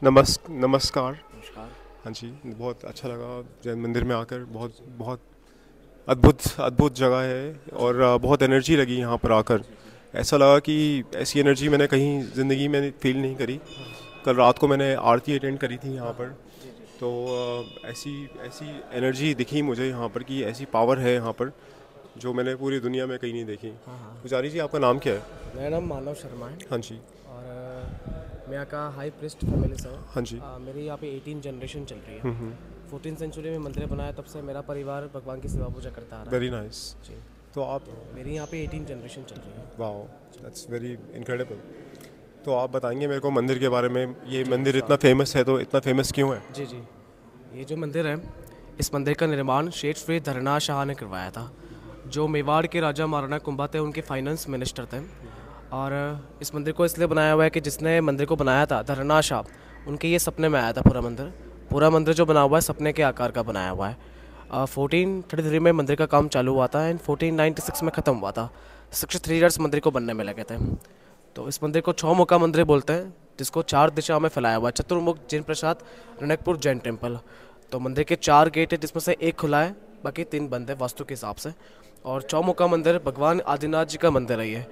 नमस्कार। नमस्कार। हाँ जी, बहुत अच्छा लगा जैन मंदिर में आकर। बहुत बहुत अद्भुत अद्भुत जगह है और बहुत एनर्जी लगी यहाँ पर आकर। जी, जी। ऐसा लगा कि ऐसी एनर्जी मैंने कहीं ज़िंदगी में फील नहीं करी। हाँ, हाँ। कल रात को मैंने आरती अटेंड करी थी यहाँ हाँ, पर। हाँ। जी, जी। तो ऐसी ऐसी एनर्जी दिखी मुझे यहाँ पर कि ऐसी पावर है यहाँ पर जो मैंने पूरी दुनिया में कहीं नहीं देखी। हाँ, हाँ। पुजारी जी, आपका नाम क्या है? मेरा नाम मानव शर्मा है हाँ जी। और मैं यहाँ का हाई प्रिस्ट फैमिली से हूँ। हाँ जी। मेरी यहाँ पे 18 जनरेशन चल रही है। 14 सेंचुरी में मंदिर बनाया, तब से मेरा परिवार भगवान की सेवा पूजा करता आ रहा है। Very nice. जी। तो आप, तो मेरी यहाँ पे 18 जनरेशन चल रही है। Wow, that's very incredible. तो आप बताएंगे मेरे को मंदिर के बारे में? ये जी, मंदिर इतना श्योर। फेमस है, तो इतना फेमस क्यों है? जी, जी। ये जो मंदिर है, इस मंदिर का निर्माण शेठ श्री धरना शाह ने करवाया था, जो मेवाड़ के राजा महाराणा कुंभा थे, उनके फाइनेंस मिनिस्टर थे। और इस मंदिर को इसलिए बनाया हुआ है कि जिसने मंदिर को बनाया था, धरना शाह, उनके ये सपने में आया था पूरा मंदिर। पूरा मंदिर जो बना हुआ है सपने के आकार का बनाया हुआ है। 1433 में मंदिर का काम चालू हुआ था एंड 1496 में ख़त्म हुआ था। 63 ईयर्स मंदिर को बनने में लगे थे। तो इस मंदिर को छौ मंदिर बोलते हैं, जिसको 4 दिशाओं में फैलाया हुआ है। चतुर्मुख जैन प्रसाद रनकपुर जैन टेम्पल। तो मंदिर के 4 गेट है, जिसमें से एक खुला है, बाकी 3 बंद है वास्तु के हिसाब से। और चौमुखा मंदिर भगवान आदिनाथ जी का मंदिर है ये।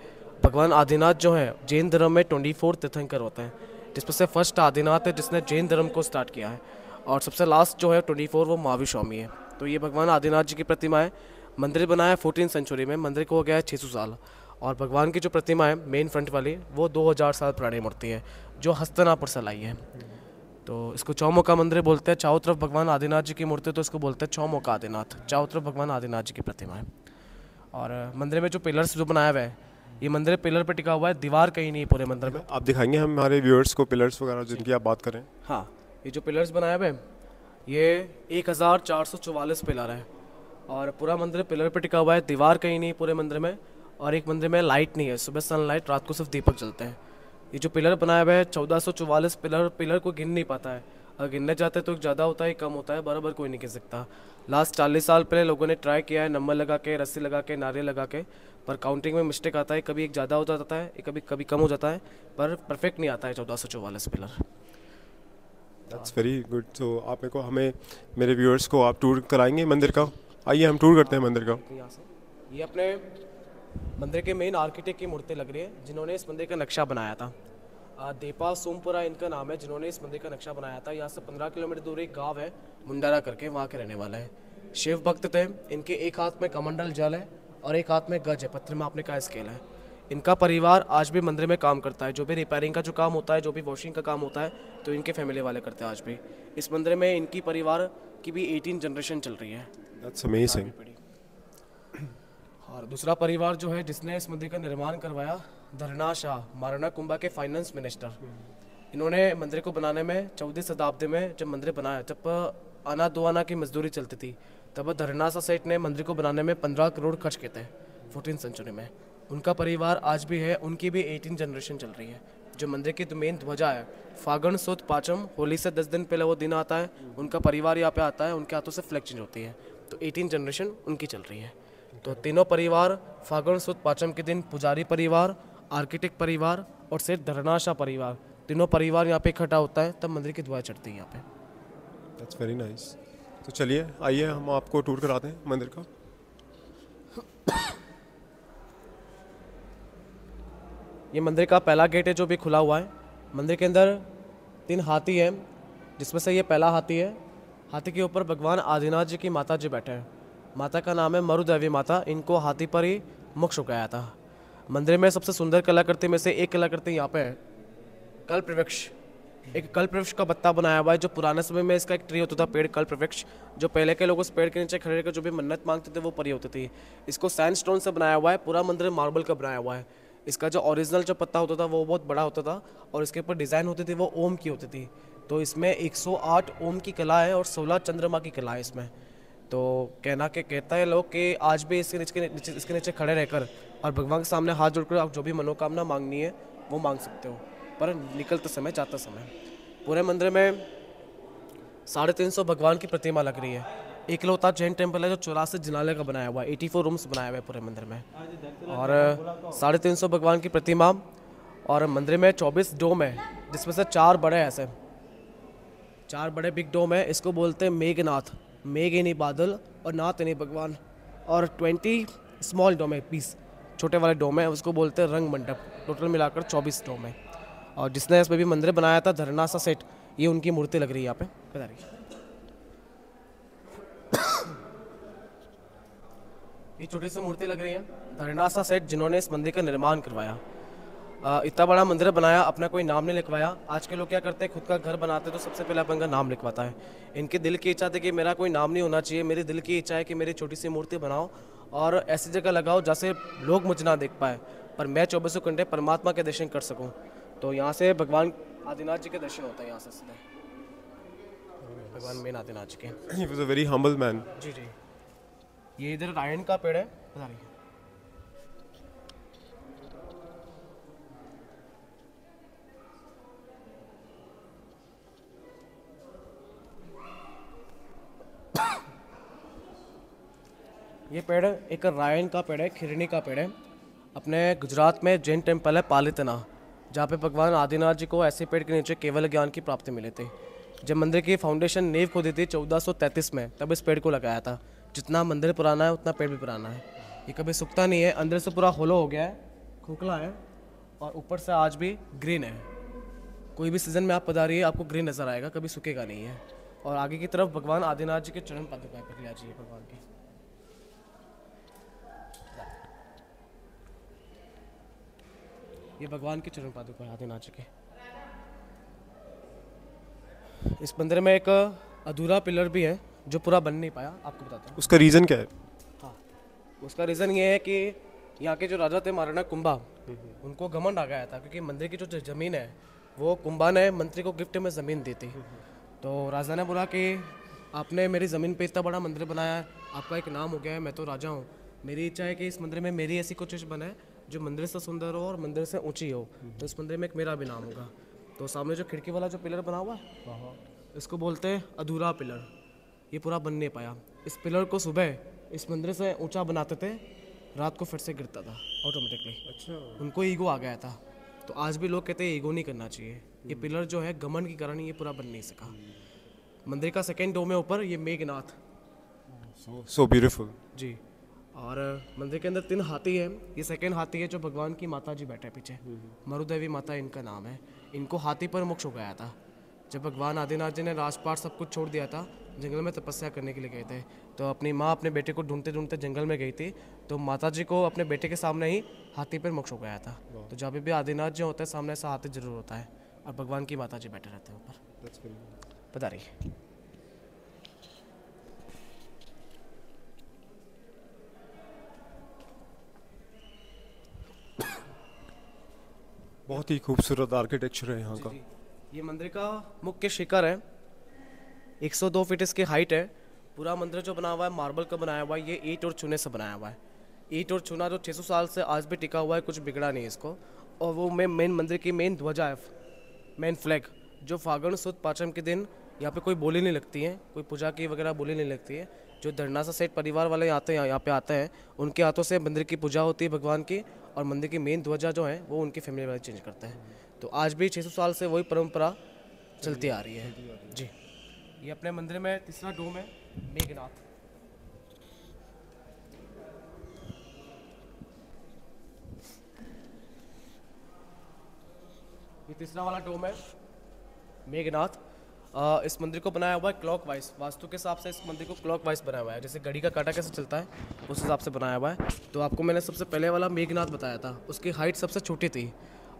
भगवान आदिनाथ जो है जैन धर्म में 24 तीर्थंकर होते हैं, जिसमें से फर्स्ट आदिनाथ है जिसने जैन धर्म को स्टार्ट किया है, और सबसे लास्ट जो है 24 वो महावीर स्वामी है। तो ये भगवान आदिनाथ जी की प्रतिमा है। मंदिर बनाया 14 सेंचुरी में, मंदिर को हो गया है 600 साल। और भगवान की जो प्रतिमा है मेन फ्रंट वाली, वो 2000 साल पुरानी मूर्ति है, जो हस्तनापुर से लाई है। तो इसको चौमुखा मंदिर बोलते हैं। चारों तरफ भगवान आदिनाथ जी की मूर्ति, तो इसको बोलते हैं चौमुखा आदिनाथ। चारों तरफ भगवान आदिनाथ जी की प्रतिमा है। और मंदिर में जो पिलर्स जो बनाया हुआ है, ये मंदिर पिलर पे टिका हुआ है, दीवार कहीं नहीं है पूरे मंदिर में। आप दिखाएंगे हम हमारे व्यूअर्स को पिलर्स वगैरह जिनकी आप बात करें? हाँ, ये जो पिलर्स बनाए हुए हैं, ये 1444 पिलर है। और पूरा मंदिर पिलर पे टिका हुआ है, दीवार कहीं नहीं पूरे मंदिर में। और एक मंदिर में लाइट नहीं है, सुबह सनलाइट, रात को सिर्फ दीपक जलते हैं। ये जो पिलर बनाया हुआ है 1444 पिलर, पिलर को गिन नहीं पाता है। अगर गिनने जाते तो ज़्यादा होता है, कम होता है, बराबर कोई नहीं गिन सकता। लास्ट 40 साल पहले लोगों ने ट्राई किया है, नंबर लगा के, रस्सी लगा के, नारे लगा के, पर काउंटिंग में मिस्टेक आता है। कभी एक ज़्यादा हो जाता है, कभी कभी कम हो जाता है, पर परफेक्ट नहीं आता है 1444 पिलर। That's very good. तो आप मेरे को, हमें, मेरे व्यूअर्स को आप टूर कराएंगे मंदिर का? आइए हम टूर करते हैं मंदिर का। यहाँ से ये अपने मंदिर के मेन आर्किटेक्ट की मूर्ति लग रही है, जिन्होंने इस मंदिर का नक्शा बनाया था। देपा सोमपुरा इनका नाम है, जिन्होंने इस मंदिर का नक्शा बनाया था। यहाँ से 15 किलोमीटर दूर एक गांव है मुंडारा करके, वहाँ के रहने वाले हैं। शिव भक्त थे। इनके एक हाथ में कमंडल जल है और एक हाथ में गज है, पत्थर मापने का स्केल है। इनका परिवार आज भी मंदिर में काम करता है। जो भी रिपेयरिंग का जो काम होता है, जो भी वॉशिंग का काम होता है, तो इनके फैमिली वाले करते हैं आज भी। इस मंदिर में इनकी परिवार की भी 18 जनरेशन चल रही है। That's amazing. और दूसरा परिवार जो है जिसने इस मंदिर का निर्माण करवाया, धरना शाह, महाराणा कुंभा के फाइनेंस मिनिस्टर। इन्होंने मंदिर को बनाने में 14वीं शताब्दी में जब मंदिर बनाया, जब आना दुआना की मजदूरी चलती थी, तब धरना शाह सेठ ने मंदिर को बनाने में 15 करोड़ खर्च किए थे 14 सेंचुरी में। उनका परिवार आज भी है, उनकी भी 18 जनरेशन चल रही है। जो मंदिर की मेन ध्वजा है, फागण सुद पाचम, होली से 10 दिन पहले वो दिन आता है, उनका परिवार यहाँ पे आता है, उनके हाथों से फ्लैग चेंज होती है। तो 18 जनरेशन उनकी चल रही है। तो तीनों परिवार, फागण सुद पाचम के दिन पुजारी परिवार, आर्किटेक्ट परिवार और सेठ धरनाशाह परिवार, तीनों परिवार यहाँ पे इकट्ठा होता है, तब मंदिर की ध्वजा चढ़ती है यहाँ पे। That's very nice. तो चलिए, आइए हम आपको टूर कराते हैं मंदिर का। ये मंदिर का पहला गेट है जो भी खुला हुआ है। मंदिर के अंदर 3 हाथी हैं, जिसमें से ये पहला हाथी है। हाथी के ऊपर भगवान आदिनाथ जी की माता जी बैठे हैं। माता का नाम है मरुदेवी माता। इनको हाथी पर ही मोक्ष उगाया था। मंदिर में सबसे सुंदर कलाकृति में से एक कलाकृति यहाँ पे है, कल्प वृक्ष। एक कल्प वृक्ष का पत्ता बनाया हुआ है, जो पुराने समय में इसका एक ट्री होता था, पेड़ कल्प वृक्ष। जो पहले के लोग उस पेड़ के नीचे खड़े रहकर जो भी मन्नत मांगते थे वो पूरी होती थी। इसको सैंडस्टोन से बनाया हुआ है। पूरा मंदिर मार्बल का बनाया हुआ है। इसका जो ओरिजिनल जो पत्ता होता था वो बहुत बड़ा होता था, और इसके ऊपर डिज़ाइन होती थी वो ओम की होती थी। तो इसमें 108 ओम की कला है और 16 चंद्रमा की कला है इसमें। तो कहता है लोग कि आज भी इसके नीचे खड़े रहकर और भगवान के सामने हाथ जोड़कर आप जो भी मनोकामना मांगनी है वो मांग सकते हो, पर निकलते समय, जाते समय। पूरे मंदिर में 350 भगवान की प्रतिमा लग रही है। एकलौता जैन टेम्पल है जो 84 जिनाले का बनाया हुआ है। 84 रूम्स बनाए हुए हैं पूरे मंदिर में, और 350 भगवान की प्रतिमा। और मंदिर में 24 डोम है, जिसमें से 4 बड़े ऐसे 4 बड़े बिग डोम है, इसको बोलते हैं मेघनाथ। मेघ यानी बादल और नाथ यानी भगवान। और 20 स्मॉल डोम है, 20 छोटे वाले डोम है, उसको बोलते हैं रंग मंडप। टोटल मिलाकर 24 डोम है। और जिसने इसमें भी मंदिर बनाया था धरनासा सेठ, ये उनकी मूर्ति लग रही है यहाँ पे, बता रही है। ये छोटी सी मूर्ति लग रही है धरनासा सेठ, जिन्होंने इस मंदिर का निर्माण करवाया। इतना बड़ा मंदिर बनाया, अपना कोई नाम नहीं लिखवाया। आज के लोग क्या करते हैं, खुद का घर बनाते हैं तो सबसे पहले अपन का नाम लिखवाता है। इनके दिल की इच्छा थी कि मेरा कोई नाम नहीं होना चाहिए, मेरी दिल की इच्छा है कि मेरी छोटी सी मूर्ति बनाओ और ऐसी जगह लगाओ जैसे लोग मुझे ना देख पाए, पर मैं 24 घंटे परमात्मा के दर्शन कर सकूँ। तो यहाँ से भगवान आदिनाथ जी के दर्शन होते हैं, यहाँ से सीधे भगवान मेन आदिनाथ जी के। He was a very humble man. जी जी। ये इधर रायन का पेड़ है, बता रही है। ये पेड़ एक रायन का पेड़ है, खिरनी का पेड़ है। अपने गुजरात में जैन टेम्पल है पालितना, जहाँ पे भगवान आदिनाथ जी को ऐसे पेड़ के नीचे केवल ज्ञान की प्राप्ति मिली थी। जब मंदिर की फाउंडेशन नींव खोदी थी 1433 में, तब इस पेड़ को लगाया था। जितना मंदिर पुराना है उतना पेड़ भी पुराना है। ये कभी सूखता नहीं है, अंदर से पूरा होलो हो गया है, खोखला है और ऊपर से आज भी ग्रीन है। कोई भी सीज़न में आप पधारिए, आपको ग्रीन नज़र आएगा, कभी सूखेगा नहीं है। और आगे की तरफ भगवान आदिनाथ जी के चरण पादुका पर लिया जी भगवान की। ये भगवान के चरण पादुका है आदिनाथ जी के। इस मंदिर में एक अधूरा पिलर भी है जो पूरा बन नहीं पाया, आपको बताता हूँ। उसका रीज़न क्या है? हाँ, उसका रीज़न ये है कि यहाँ के जो राजा थे महाराणा कुंभा, उनको घमंड आ गया था क्योंकि मंदिर की जो ज़मीन है वो कुंभा ने मंत्री को गिफ्ट में ज़मीन दी थी। तो राजा ने बोला कि आपने मेरी ज़मीन पे इतना बड़ा मंदिर बनाया है, आपका एक नाम हो गया है, मैं तो राजा हूँ, मेरी इच्छा है कि इस मंदिर में मेरी ऐसी कुछ चीज़ बने जो मंदिर से सुंदर हो और मंदिर से ऊंची हो, तो इस मंदिर में एक मेरा भी नाम होगा। तो सामने जो खिड़की वाला जो पिलर बना हुआ है, इसको बोलते हैं अधूरा पिलर। ये पूरा बन नहीं पाया। इस पिलर को सुबह इस मंदिर से ऊंचा बनाते थे, रात को फिर से गिरता था ऑटोमेटिकली। अच्छा, उनको ईगो आ गया था। तो आज भी लोग कहते हैं ईगो नहीं करना चाहिए। ये पिलर जो है घमंड के कारण ये पूरा बन नहीं सका। मंदिर का सेकेंड डोम है ऊपर, ये मेघनाथ। So beautiful. जी। और मंदिर के अंदर 3 हाथी हैं। ये सेकेंड हाथी है जो भगवान की माता जी बैठे हैं पीछे, मरुदेवी माता इनका नाम है। इनको हाथी पर मोक्ष हो गया था जब भगवान आदिनाथ जी ने राजपाट सब कुछ छोड़ दिया था, जंगल में तपस्या करने के लिए गए थे। तो अपनी माँ अपने बेटे को ढूंढते ढूंढते जंगल में गई थी, तो माता जी को अपने बेटे के सामने ही हाथी पर मोक्ष हो गया था। तो जब भी आदिनाथ जी होता है सामने ऐसा हाथी जरूर होता है और भगवान की माता जी बैठे रहते हैं ऊपर। बता रही बहुत ही खूबसूरत आर्किटेक्चर है यहाँ का। ये मंदिर का मुख्य शिखर है, 102 फीट इसकी हाइट है। पूरा मंदिर जो बना हुआ है मार्बल का बनाया हुआ है, ये ईंट और चूने से बनाया हुआ है। ईंट और चूना जो 600 साल से आज भी टिका हुआ है, कुछ बिगड़ा नहीं इसको। और वो मेन मंदिर की मेन ध्वजा है, मेन फ्लैग, जो फागण सुद पाचम के दिन यहाँ पे कोई बोली नहीं लगती है, कोई पूजा की वगैरह बोली नहीं लगती है। जो धरनासा सेठ परिवार वाले आते हैं यहाँ पे आते हैं, उनके हाथों से मंदिर की पूजा होती है भगवान की, और मंदिर की मेन ध्वजा जो है वो उनकी फैमिली वाले चेंज करते हैं। तो आज भी 600 साल से वही परंपरा चलती आ रही है जी। ये अपने मंदिर में तीसरा डोम है मेघनाथ। ये तीसरा वाला डोम है मेघनाथ। इस मंदिर को बनाया हुआ है क्लॉकवाइज, वास्तु के हिसाब से इस मंदिर को क्लॉकवाइज बनाया हुआ है, जैसे घड़ी का कांटा कैसे चलता है उस हिसाब से बनाया हुआ है। तो आपको मैंने सबसे पहले वाला मेघनाथ बताया था, उसकी हाइट सबसे छोटी थी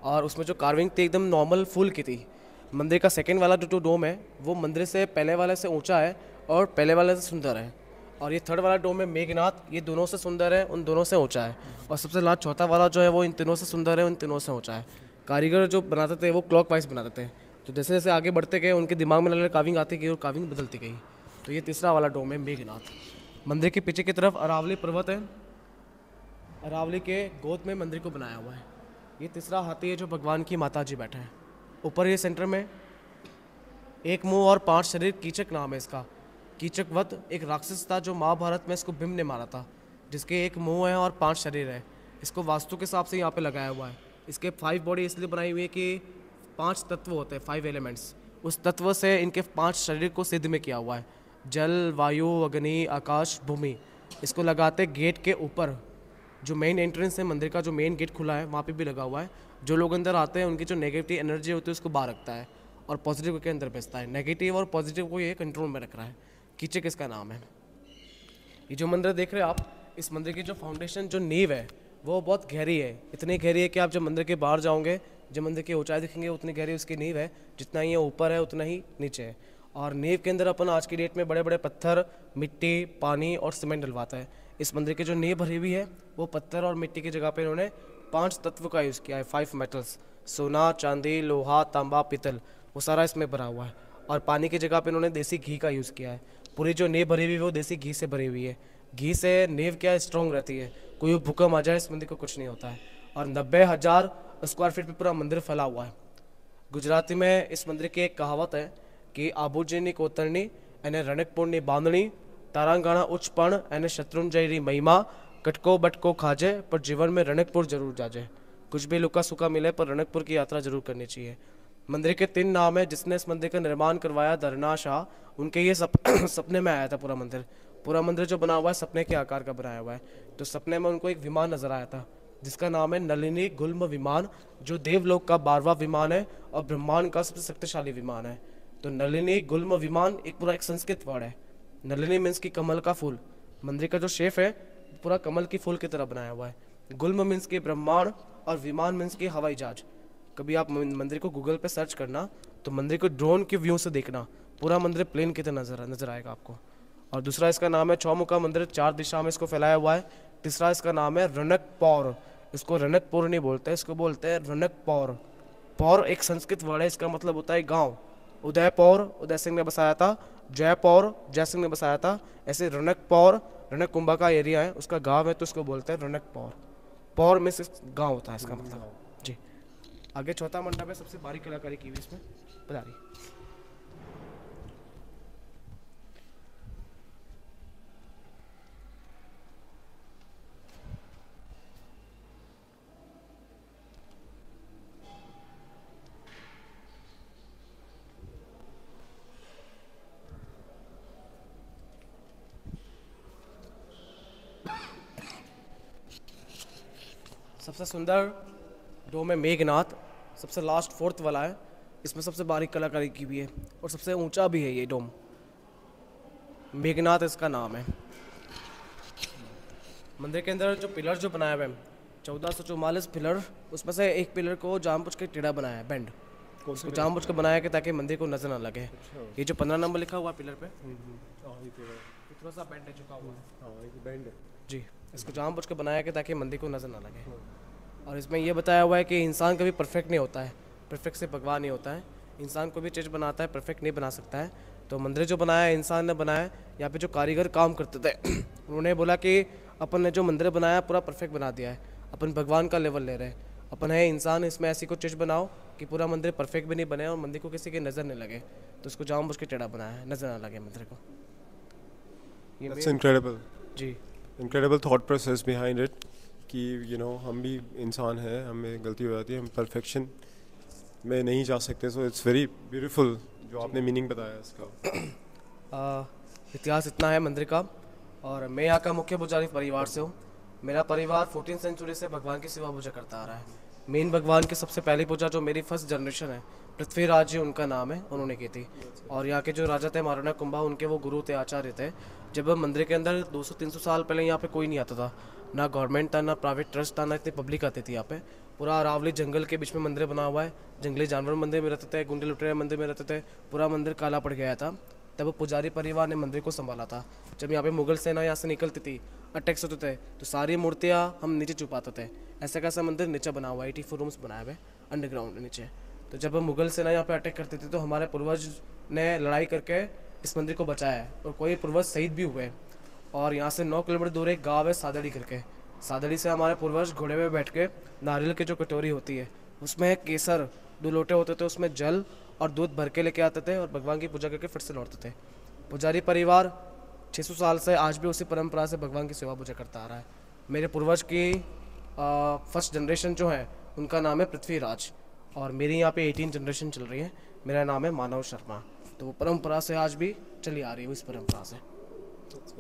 और उसमें जो कार्विंग थी एकदम नॉर्मल फूल की थी। मंदिर का सेकेंड वाला जो डोम है वो मंदिर से पहले वाले से ऊंचा है और पहले वाले से सुंदर है। और ये थर्ड वाला डोम है मेघनाथ, ये दोनों से सुंदर है, उन दोनों से ऊंचा है। और सबसे लास्ट चौथा वाला जो है वो इन तीनों से सुंदर है, उन तीनों से ऊंचा है। कारीगर जो बनाते थे वो क्लॉकवाइज बनाते थे, तो जैसे जैसे आगे बढ़ते गए उनके दिमाग में अलग काविंग आती गई और काविंग बदलती गई। तो ये तीसरा वाला डोम है मेघनाथ। मंदिर के पीछे की तरफ अरावली पर्वत है, अरावली के गोद में मंदिर को बनाया हुआ है। ये तीसरा हाथी है जो भगवान की माता जी बैठे हैं। ऊपर ये सेंटर में एक मुंह और 5 शरीर, कीचक नाम है इसका। कीचक वध एक राक्षस था जो महाभारत में इसको भीम ने मारा था, जिसके एक मुंह है और 5 शरीर है। इसको वास्तु के हिसाब से यहाँ पे लगाया हुआ है। इसके 5 बॉडी इसलिए बनाई हुई है कि 5 तत्व होते हैं, 5 एलिमेंट्स, उस तत्व से इनके 5 शरीर को सिद्ध में किया हुआ है, जल, वायु, अग्नि, आकाश, भूमि। इसको लगाते गेट के ऊपर, जो मेन एंट्रेंस है मंदिर का, जो मेन गेट खुला है वहाँ पे भी लगा हुआ है। जो लोग अंदर आते हैं उनकी जो नेगेटिव एनर्जी होती है उसको बाहर रखता है और पॉजिटिव के अंदर भेजता है। नेगेटिव और पॉजिटिव को ये कंट्रोल में रख रहा है। कीचक इसका नाम है। ये जो मंदिर देख रहे हैं आप, इस मंदिर की जो फाउंडेशन, जो नींव है, वो बहुत गहरी है। इतनी गहरी है कि आप जब मंदिर के बाहर जाओगे, जब मंदिर की ऊंचाई दिखेंगे, उतनी गहरी उसकी नींव है। जितना ही ये ऊपर है उतना ही नीचे है। और नींव के अंदर अपन आज की डेट में बड़े बड़े पत्थर, मिट्टी, पानी और सीमेंट डलवाता है। इस मंदिर की जो नींव भरी हुई है वो पत्थर और मिट्टी की जगह पे इन्होंने 5 तत्व का यूज़ किया है, 5 मेटल्स, सोना, चांदी, लोहा, तांबा, पीतल, वो सारा इसमें भरा हुआ है। और पानी की जगह पे इन्होंने देसी घी का यूज़ किया है। पूरी जो नींव भरी हुई है वो देसी घी से भरी हुई है। घी से नींव क्या स्ट्रॉन्ग रहती है, कोई भूकंप आ जाए इस मंदिर को कुछ नहीं होता है। और 90,000 स्क्वायर फीट पे पूरा मंदिर फैला हुआ है। गुजराती में इस मंदिर की एक कहावत है कि आबूजीनी कोतरनी એને રણકપુરની બાંધણી તારાંગાણા ઉચ્ચ પણ એને શત્રુંજયની મહિમા કટકો બટકો ખાજે पर जीवन में रणकपुर जरूर जाजे। कुछ भी लुका सुका मिले पर रणकपुर की यात्रा जरूर करनी चाहिए। मंदिर के 3 नाम है। जिसने इस मंदिर का निर्माण करवाया, धरना शाह, उनके ये सपने में आया था पूरा मंदिर। पूरा मंदिर जो बना हुआ है सपने के आकार का बनाया हुआ है। तो सपने में उनको एक विमान नजर आया था जिसका नाम है नलिनी गुल्म विमान, जो देवलोक का 12वां विमान है और ब्रह्मांड का सबसे शक्तिशाली विमान है। तो नलिनी गुल्म विमान एक पूरा एक संस्कृत वर्ड है। नलिनी मीन्स की कमल का फूल। मंदिर का जो शेप है पूरा कमल की फूल की तरह बनाया हुआ है। गुल्म मीन्स की ब्रह्मांड और विमान मीन्स की हवाई जहाज। कभी आप मंदिर को गूगल पे सर्च करना तो मंदिर को ड्रोन के व्यू से देखना, पूरा मंदिर प्लेन की तरह नजर आएगा आपको। और दूसरा इसका नाम है चौमुखा मंदिर, 4 दिशा में इसको फैलाया हुआ है। तीसरा इसका नाम है रनकपौर। इसको रनकपुर नहीं बोलते, इसको बोलते हैं रनकपौर। पौर एक संस्कृत वर्ड है, इसका मतलब होता है गांव। उदयपौर उदय सिंह ने बसाया था, जयपौर जय सिंह ने बसाया था। ऐसे रनकपौर रनक कुंभा का एरिया है, उसका गांव है तो उसको बोलते हैं रनकपौर। पौर में से गांव होता है इसका मतलब जी। आगे चौथा मंडप है, सबसे बारीक कलाकारी की हुई इसमें पधारी। सबसे सुंदर डोम है मेघनाथ, सबसे लास्ट 4th वाला है। इसमें सबसे बारीक कलाकारी की हुई है और सबसे ऊंचा भी है ये डोम। मेघनाथ इसका नाम है। मंदिर के अंदर जो पिलर जो बनाया हुआ है 1444 पिलर, उसमें से एक पिलर को जानबूझ के टेढ़ा बनाया है, बेंड उसको जानबूझ के बनाया कि ताकि मंदिर को नजर ना लगे। ये जो 15 नंबर लिखा हुआ पिलर पे थोड़ा सा बेंड है, झुका हुआ है जी। इसको जानबूझ के बनाया कि ताकि मंदिर को नजर ना लगे। और इसमें यह बताया हुआ है कि इंसान कभी परफेक्ट नहीं होता है, परफेक्ट से भगवान नहीं होता है। इंसान को भी चीज़ बनाता है, परफेक्ट नहीं बना सकता है। तो मंदिर जो बनाया है इंसान ने बनाया है। यहाँ पे जो कारीगर काम करते थे उन्होंने बोला कि अपन ने जो मंदिर बनाया पूरा परफेक्ट बना दिया है, अपन भगवान का लेवल ले रहे हैं। अपन है इंसान, इसमें ऐसी कुछ चीज़ बनाओ कि पूरा मंदिर परफेक्ट भी नहीं बने और मंदिर को किसी की नज़र नहीं लगे। तो उसको जानबूझ के टेढ़ा बनाया है, नज़र ना लगे मंदिर को। That's incredible. जी, incredible thought process behind it कि हम भी इंसान हैं, हमें गलती हो जाती है, हम परफेक्शन में नहीं जा सकते। सो इट्स वेरी ब्यूटीफुल जो आपने मीनिंग बताया इसका। इतिहास इतना है मंदिर का। और मैं यहाँ का मुख्य पुजारी परिवार से हूँ। मेरा परिवार 14वीं सेंचुरी से भगवान की सेवा पूजा करता आ रहा है। मेन भगवान की सबसे पहली पूजा जो मेरी फर्स्ट जनरेशन है, पृथ्वीराज जी उनका नाम है, उन्होंने की थी। और यहाँ के जो राजा थे महाराणा कुंभा, उनके वो गुरु थे, आचार्य थे। जब मंदिर के अंदर 200-300 साल पहले यहाँ पे कोई नहीं आता था, ना गवर्नमेंट था, ना प्राइवेट ट्रस्ट था, ना इतनी पब्लिक आती थी यहाँ पे। पूरा अरावली जंगल के बीच में मंदिर बना हुआ है। जंगली जानवर मंदिर में रहते थे, गुंडे लुटेरे मंदिर में रहते थे। पूरा मंदिर काला पड़ गया था। तब पुजारी परिवार ने मंदिर को संभाला था। जब यहाँ पे मुगल सेना यहाँ से निकलती थी, अटैक्स होते थे, तो सारी मूर्तियाँ हम नीचे छुपाते थे। ऐसा कैसा मंदिर नीचे बना हुआ है, 84 रूम्स बनाए हुए अंडरग्राउंड नीचे। तो जब मुगल सेना यहाँ पे अटैक करती थी तो हमारे पूर्वज ने लड़ाई करके इस मंदिर को बचाया है। और कोई पूर्वज शहीद भी हुए। और यहाँ से 9 किलोमीटर दूर एक गाँव है सादड़ी करके। सादड़ी से हमारे पूर्वज घोड़े में बैठ के नारियल की जो कटोरी होती है उसमें केसर 2 लोटे होते थे, उसमें जल और दूध भर के लेके आते थे और भगवान की पूजा करके फिर से लौटते थे। पुजारी परिवार 600 साल से आज भी उसी परंपरा से भगवान की सेवा पूजा करता आ रहा है। मेरे पूर्वज की फर्स्ट जनरेशन जो है उनका नाम है पृथ्वीराज। और मेरी यहाँ पे 18 जनरेशन चल रही है। मेरा नाम है मानव शर्मा। तो वो परंपरा से आज भी चली आ रही है, इस परंपरा से।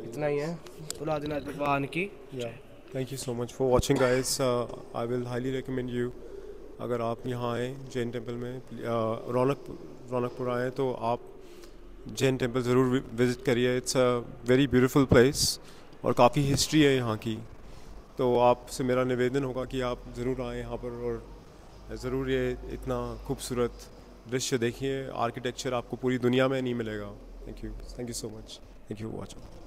इतना ही है। बोलो आदिनाथ भगवान की। Yeah. Thank you so much for watching, guys. I will highly recommend you. अगर आप यहाँ आए जैन टेम्पल में, रौनकपुर आए तो आप जैन टेम्पल ज़रूर विज़िट करिए। It's a very beautiful place और काफ़ी हिस्ट्री है यहाँ की। तो आपसे मेरा निवेदन होगा कि आप ज़रूर आएँ यहाँ पर और ज़रूर ये इतना खूबसूरत दृश्य देखिए। आर्किटेक्चर आपको पूरी दुनिया में नहीं मिलेगा। Thank you so much. Thank you for watching.